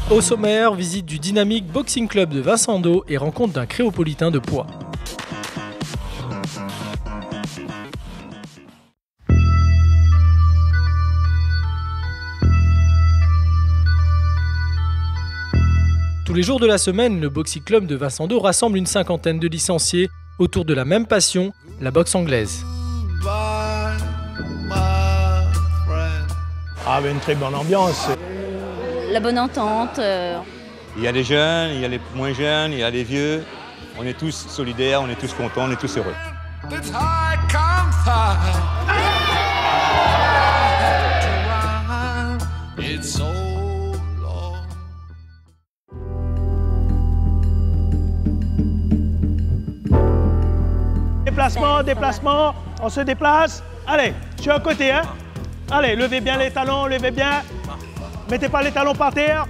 Au sommaire, visite du Dynamic Boxing Club de Vincendo et rencontre d'un créopolitain de poids. Tous les jours de la semaine, le Boxing Club de Vincendo rassemble une cinquantaine de licenciés autour de la même passion, la boxe anglaise. Ah, une très bonne ambiance. La bonne entente. Il y a des jeunes, il y a les moins jeunes, il y a les vieux. On est tous solidaires, on est tous contents, on est tous heureux. Déplacement, on se déplace. Allez, je suis à côté, hein. Allez, levez bien les talons, levez bien. Mettez pas les talons par terre.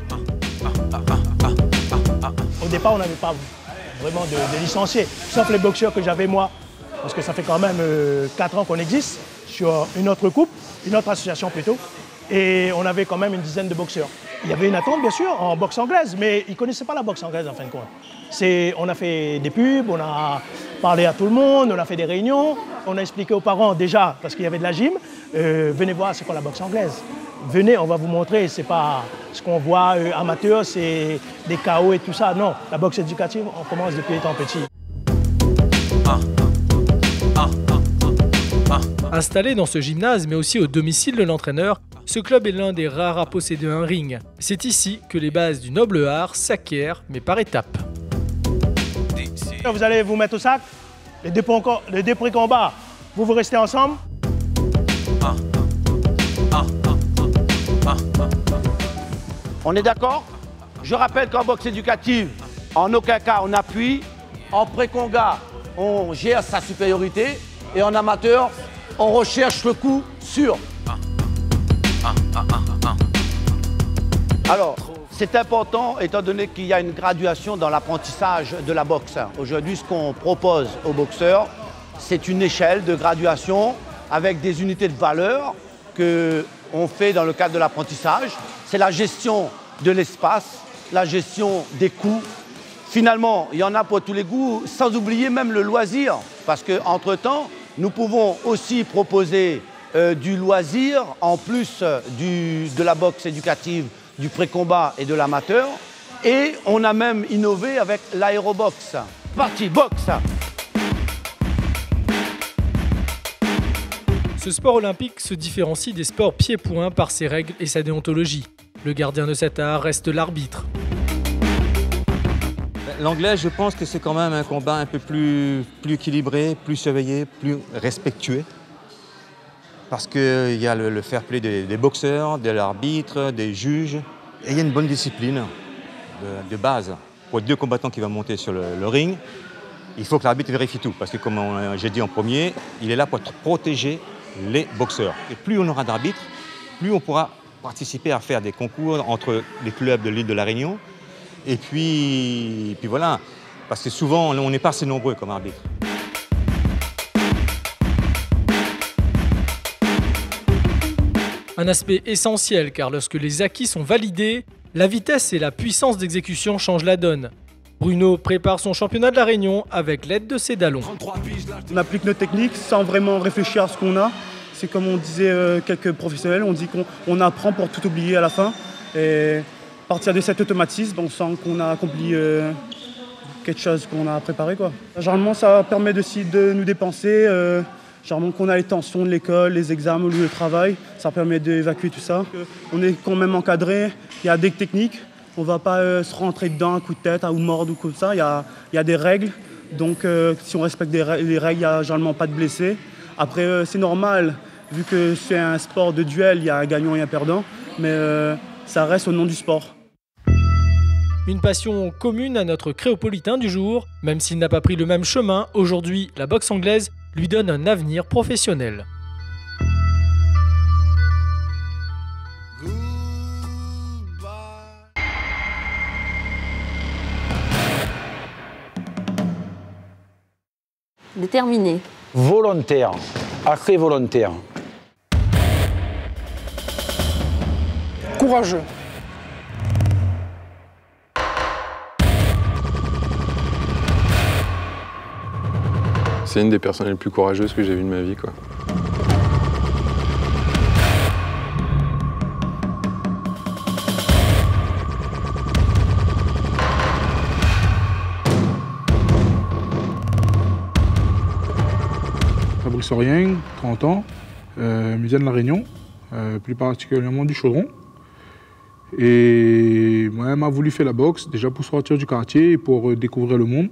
Au départ, on n'avait pas vraiment de licenciés, sauf les boxeurs que j'avais moi. Parce que ça fait quand même 4 ans qu'on existe sur une autre coupe, une autre association plutôt. Et on avait quand même une dizaine de boxeurs. Il y avait une attente, bien sûr, en boxe anglaise, mais ils ne connaissaient pas la boxe anglaise en fin de compte. On a fait des pubs, on a parlé à tout le monde, on a fait des réunions. On a expliqué aux parents déjà, parce qu'il y avait de la gym, venez voir c'est quoi la boxe anglaise. Venez, on va vous montrer, c'est pas ce qu'on voit amateur, c'est des KO et tout ça. Non, la boxe éducative, on commence depuis étant petit. Installé dans ce gymnase, mais aussi au domicile de l'entraîneur, ce club est l'un des rares à posséder un ring. C'est ici que les bases du noble art s'acquièrent, mais par étapes. Vous allez vous mettre au sac, les deux pré-combats, vous restez ensemble. On est d'accord? Je rappelle qu'en boxe éducative, en aucun cas on appuie. En pré-conga, on gère sa supériorité. Et en amateur, on recherche le coup sûr. Alors, c'est important étant donné qu'il y a une graduation dans l'apprentissage de la boxe. Aujourd'hui, ce qu'on propose aux boxeurs, c'est une échelle de graduation avec des unités de valeur qu'on fait dans le cadre de l'apprentissage. C'est la gestion de l'espace, la gestion des coups. Finalement, il y en a pour tous les goûts, sans oublier même le loisir. Parce qu'entre-temps, nous pouvons aussi proposer du loisir en plus de la boxe éducative, du pré-combat et de l'amateur. Et on a même innové avec l'aérobox. Parti boxe! Ce sport olympique se différencie des sports pieds-poings par ses règles et sa déontologie. Le gardien de cet art reste l'arbitre. L'anglais, je pense que c'est quand même un combat un peu plus équilibré, plus surveillé, plus respectueux. Parce qu'il y a le fair play des boxeurs, de l'arbitre, des juges. Et il y a une bonne discipline de base. Pour 2 combattants qui vont monter sur le ring, il faut que l'arbitre vérifie tout. Parce que comme j'ai dit en premier, il est là pour protéger les boxeurs. Et plus on aura d'arbitres, plus on pourra participer à faire des concours entre les clubs de l'île de la Réunion. Et puis voilà, parce que souvent, on n'est pas assez nombreux comme arbitre. Un aspect essentiel, car lorsque les acquis sont validés, la vitesse et la puissance d'exécution changent la donne. Bruno prépare son championnat de la Réunion avec l'aide de ses dallons. On applique nos techniques sans vraiment réfléchir à ce qu'on a. C'est comme on disait quelques professionnels, on dit qu'on apprend pour tout oublier à la fin. Et à partir de cet automatisme, on sent qu'on a accompli quelque chose qu'on a préparé, quoi. Généralement, ça permet aussi de nous dépenser. Généralement, qu'on a les tensions de l'école, les examens, le travail, ça permet d'évacuer tout ça. On est quand même encadré, il y a des techniques. On ne va pas se rentrer dedans à coup de tête, à ou mordre ou comme ça. Il y a des règles. Donc, si on respecte les règles, il n'y a généralement pas de blessés. Après, c'est normal, vu que c'est un sport de duel, il y a un gagnant et un perdant. Mais ça reste au nom du sport. Une passion commune à notre créopolitain du jour. Même s'il n'a pas pris le même chemin, aujourd'hui, la boxe anglaise lui donne un avenir professionnel. Déterminé. Volontaire, assez volontaire. Courageux. C'est une des personnes les plus courageuses que j'ai vues de ma vie, quoi. Fabrice Aurieng, 30 ans, musée de la Réunion, plus particulièrement du Chaudron. Et moi-même a voulu faire la boxe, déjà pour sortir du quartier et pour découvrir le monde.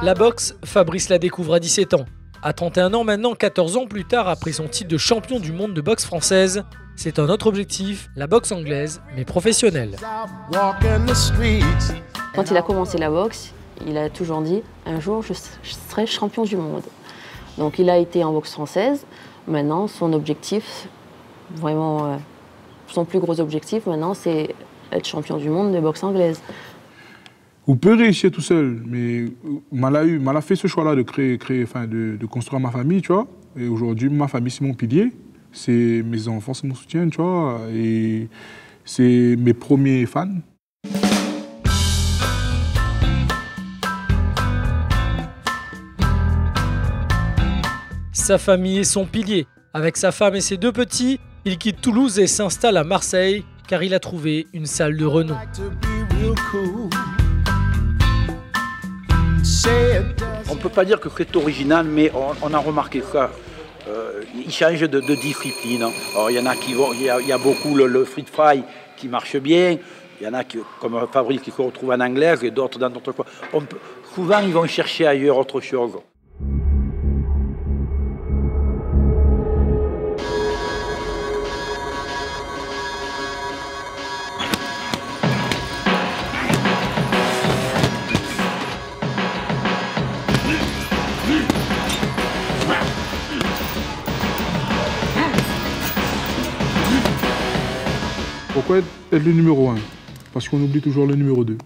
La boxe, Fabrice la découvre à 17 ans. À 31 ans maintenant, 14 ans plus tard, après son titre de champion du monde de boxe française, c'est un autre objectif, la boxe anglaise, mais professionnelle. Quand il a commencé la boxe, il a toujours dit « un jour, je serai champion du monde ». Donc il a été en boxe française. Maintenant, son objectif, vraiment son plus gros objectif maintenant, c'est être champion du monde de boxe anglaise. Vous pouvez réussir tout seul, mais mal a fait ce choix-là de construire ma famille, tu vois. Et aujourd'hui, ma famille, c'est mon pilier. C'est mes enfants, c'est mon soutien, tu vois. Et c'est mes premiers fans. Sa famille est son pilier. Avec sa femme et ses 2 petits, il quitte Toulouse et s'installe à Marseille, car il a trouvé une salle de renom. On ne peut pas dire que c'est original, mais on a remarqué ça. Ils changent de discipline. Alors, il y en a qui vont, il y a beaucoup le free fry qui marche bien. Il y en a qui, comme Fabrice qui se retrouve en anglaise et d'autres dans d'autres quoi. Souvent, ils vont chercher ailleurs autre chose. Pourquoi être le numéro 1? Parce qu'on oublie toujours le numéro 2.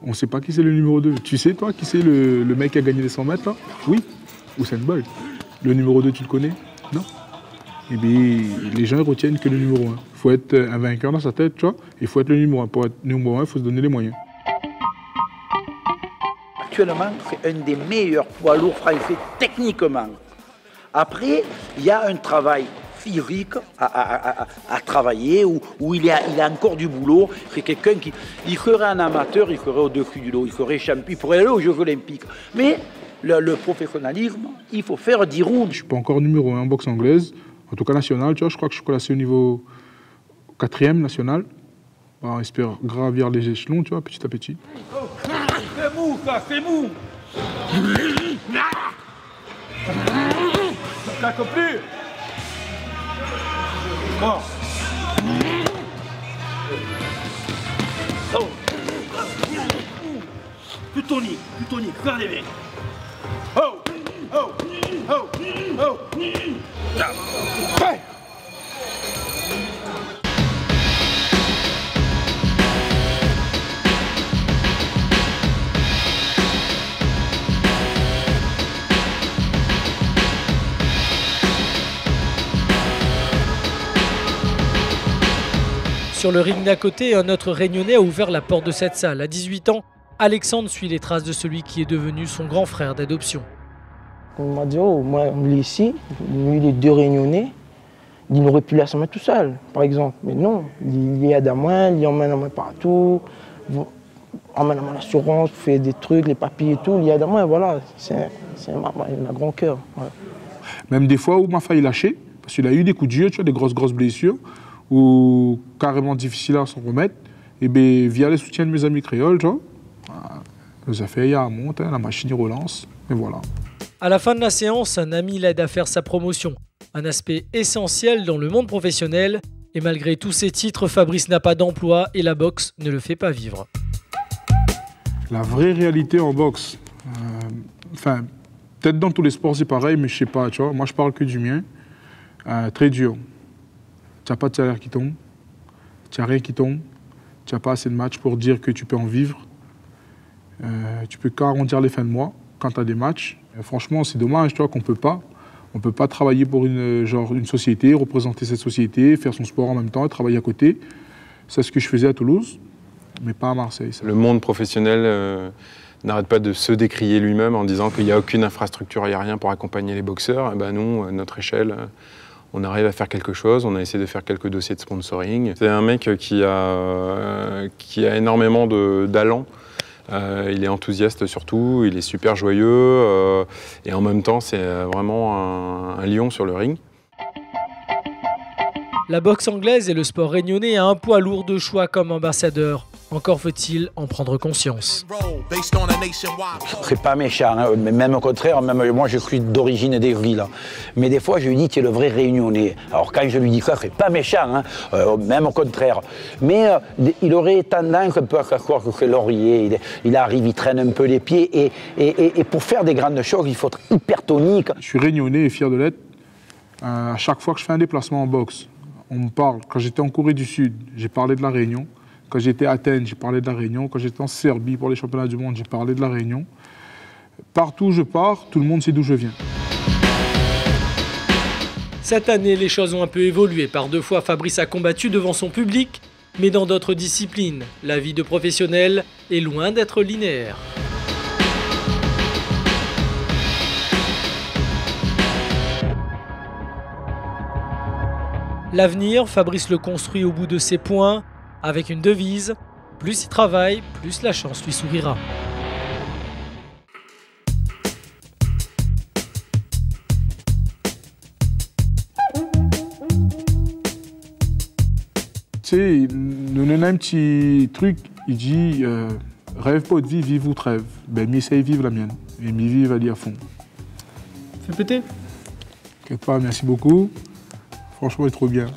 On ne sait pas qui c'est le numéro 2. Tu sais, toi, qui c'est le mec qui a gagné les 100 mètres, là? Oui, Usain Bolt. Le numéro 2, tu le connais? Non. Eh bien, les gens retiennent que le numéro 1. Il faut être un vainqueur dans sa tête, tu vois. Il faut être le numéro 1. Pour être numéro 1, il faut se donner les moyens. Actuellement, c'est un des meilleurs poids lourds français techniquement. Après, il y a un travail physique à travailler, où il a encore du boulot. C'est quelqu'un qui il serait un amateur, il serait au-dessus du lot, il serait champion, il pourrait aller aux Jeux Olympiques. Mais le professionnalisme, il faut faire 10 rounds. Je ne suis pas encore numéro 1 en boxe anglaise, en tout cas national, tu vois, je crois que je suis classé au niveau 4e national. On espère gravir les échelons, tu vois, petit à petit. C'est mou, ça, c'est mou. Ça claque plus. Bon. Oh. Plus tonique, faire les mecs. Oh, oh, oh, oh. Hey. Sur le ring d'à côté, un autre Réunionnais a ouvert la porte de cette salle. À 18 ans, Alexandre suit les traces de celui qui est devenu son grand frère d'adoption. On m'a dit, oh, moi, on est ici, lui, les 2 Réunionnais, il aurait pu la se mettre tout seul, par exemple. Mais non, il y a d'amant, il emmène à moi partout, emmène à moi l'assurance, fait des trucs, les papiers et tout, il y a d'amant, voilà, c'est un grand cœur. Ouais. Même des fois où il m'a failli lâcher, parce qu'il a eu des coups de jeu, tu vois, des grosses blessures, ou carrément difficile à s'en remettre, et bien via les soutiens de mes amis créoles, tu vois, les affaires montent, la machine relance, et voilà. À la fin de la séance, un ami l'aide à faire sa promotion, un aspect essentiel dans le monde professionnel, et malgré tous ses titres, Fabrice n'a pas d'emploi et la boxe ne le fait pas vivre. La vraie réalité en boxe, enfin, peut-être dans tous les sports c'est pareil, mais je sais pas, tu vois, moi je parle que du mien, très dur. Tu n'as pas de salaire qui tombe, tu n'as rien qui tombe, tu n'as pas assez de matchs pour dire que tu peux en vivre. Tu peux qu'arrondir les fins de mois. quand tu as des matchs. Et franchement, c'est dommage, tu vois, qu'on peut pas. On ne peut pas travailler pour une société, représenter cette société, faire son sport en même temps et travailler à côté. C'est ce que je faisais à Toulouse, mais pas à Marseille. Ça. Le monde professionnel n'arrête pas de se décrier lui-même en disant qu'il n'y a aucune infrastructure, il n'y a rien pour accompagner les boxeurs. Et ben nous, à notre échelle, on arrive à faire quelque chose. On a essayé de faire quelques dossiers de sponsoring. C'est un mec qui a énormément d'allant. Il est enthousiaste surtout, il est super joyeux et en même temps c'est vraiment un lion sur le ring. La boxe anglaise et le sport réunionnais a un poids lourd de choix comme ambassadeur. Encore faut-il en prendre conscience. C'est pas méchant, hein. Même au contraire, même moi je suis d'origine d'Evry là. Mais des fois je lui dis tu es le vrai réunionnais. Alors quand je lui dis ça, c'est pas méchant, hein. Même au contraire. Mais il aurait tendance un peu à croire que c'est laurier. Il arrive, il traîne un peu les pieds et pour faire des grandes choses, il faut être hyper tonique. Je suis réunionnais et fier de l'être. À chaque fois que je fais un déplacement en boxe, on me parle. Quand j'étais en Corée du Sud, j'ai parlé de la Réunion. Quand j'étais à Athènes, j'ai parlé de la Réunion. Quand j'étais en Serbie pour les championnats du monde, j'ai parlé de la Réunion. Partout où je pars, tout le monde sait d'où je viens. Cette année, les choses ont un peu évolué. Par 2 fois, Fabrice a combattu devant son public, mais dans d'autres disciplines. La vie de professionnel est loin d'être linéaire. L'avenir, Fabrice le construit au bout de ses points, avec une devise, plus il travaille, plus la chance lui sourira. Tu sais, nous donnons un petit truc, il dit rêve pas de vie, vive votre rêve. Ben, m'essaye vivre la mienne, et m'y vivre aller à fond. Fais péter. Quelque part, merci beaucoup. Franchement, il est trop bien.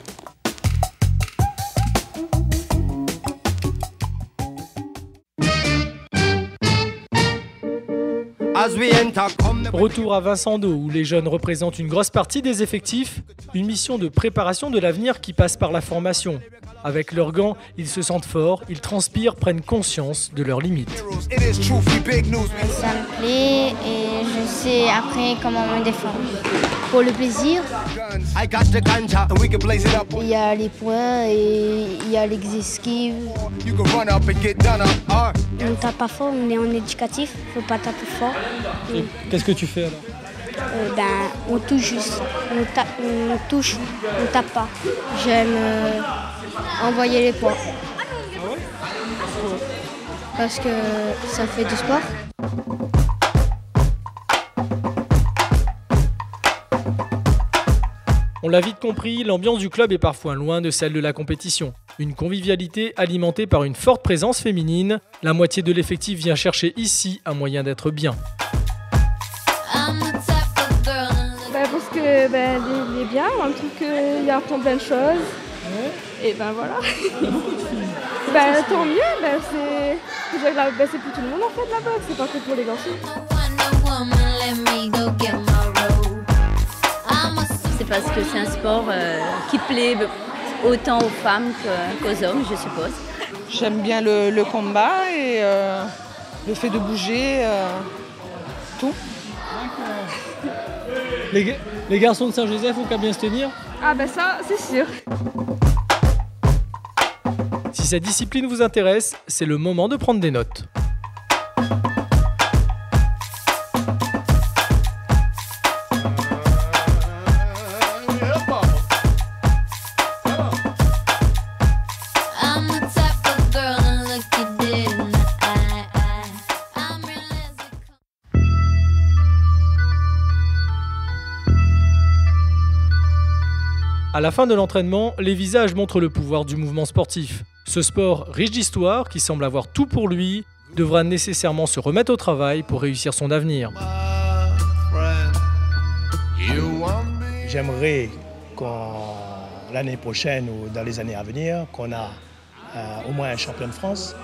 Retour à Vincent d'O, où les jeunes représentent une grosse partie des effectifs, une mission de préparation de l'avenir qui passe par la formation. Avec leurs gants, ils se sentent forts, ils transpirent, prennent conscience de leurs limites. Ça me plaît et je sais après comment me défendre. Pour le plaisir, il y a les points et il y a l'esquive. On tape pas fort, on est en éducatif, faut pas taper fort. Qu'est-ce que tu fais alors? On touche juste, on touche, on tape pas. J'aime envoyer les points. Parce que ça fait du sport. On l'a vite compris, l'ambiance du club est parfois loin de celle de la compétition. Une convivialité alimentée par une forte présence féminine. La moitié de l'effectif vient chercher ici un moyen d'être bien. Parce que il est bien, on trouve qu'il apprend plein de choses. Ouais. Et voilà. Tant mieux, c'est pour tout le monde en fait la boxe, c'est pas que pour les garçons. C'est parce que c'est un sport qui plaît autant aux femmes qu'aux hommes, je suppose. J'aime bien le combat et le fait de bouger, tout. Les garçons de Saint-Joseph ont qu'à bien se tenir? Ah ça, c'est sûr. Si cette discipline vous intéresse, c'est le moment de prendre des notes. À la fin de l'entraînement, les visages montrent le pouvoir du mouvement sportif. Ce sport riche d'histoire, qui semble avoir tout pour lui, devra nécessairement se remettre au travail pour réussir son avenir. J'aimerais l'année prochaine ou dans les années à venir, qu'on a au moins un champion de France.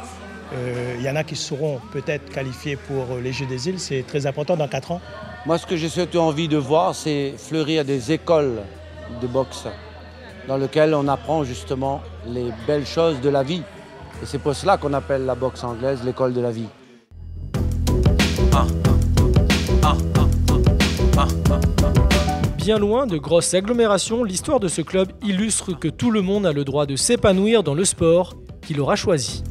Il y en a qui seront peut-être qualifiés pour les Jeux des îles, c'est très important dans 4 ans. Moi, ce que j'ai surtout envie de voir, c'est fleurir des écoles de boxe dans lesquelles on apprend justement les belles choses de la vie. Et c'est pour cela qu'on appelle la boxe anglaise l'école de la vie. Bien loin de grosses agglomérations, l'histoire de ce club illustre que tout le monde a le droit de s'épanouir dans le sport qu'il aura choisi.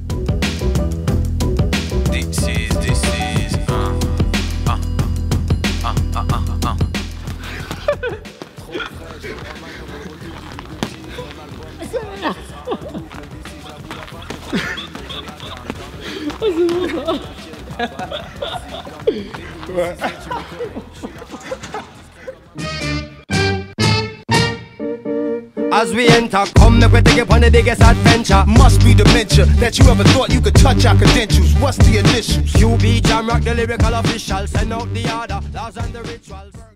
As we enter, come make we take it on the biggest adventure. Must be dementia that you ever thought you could touch our credentials. What's the initials? QB Jam Rock, the lyrical official. Send out the order, laws and the rituals.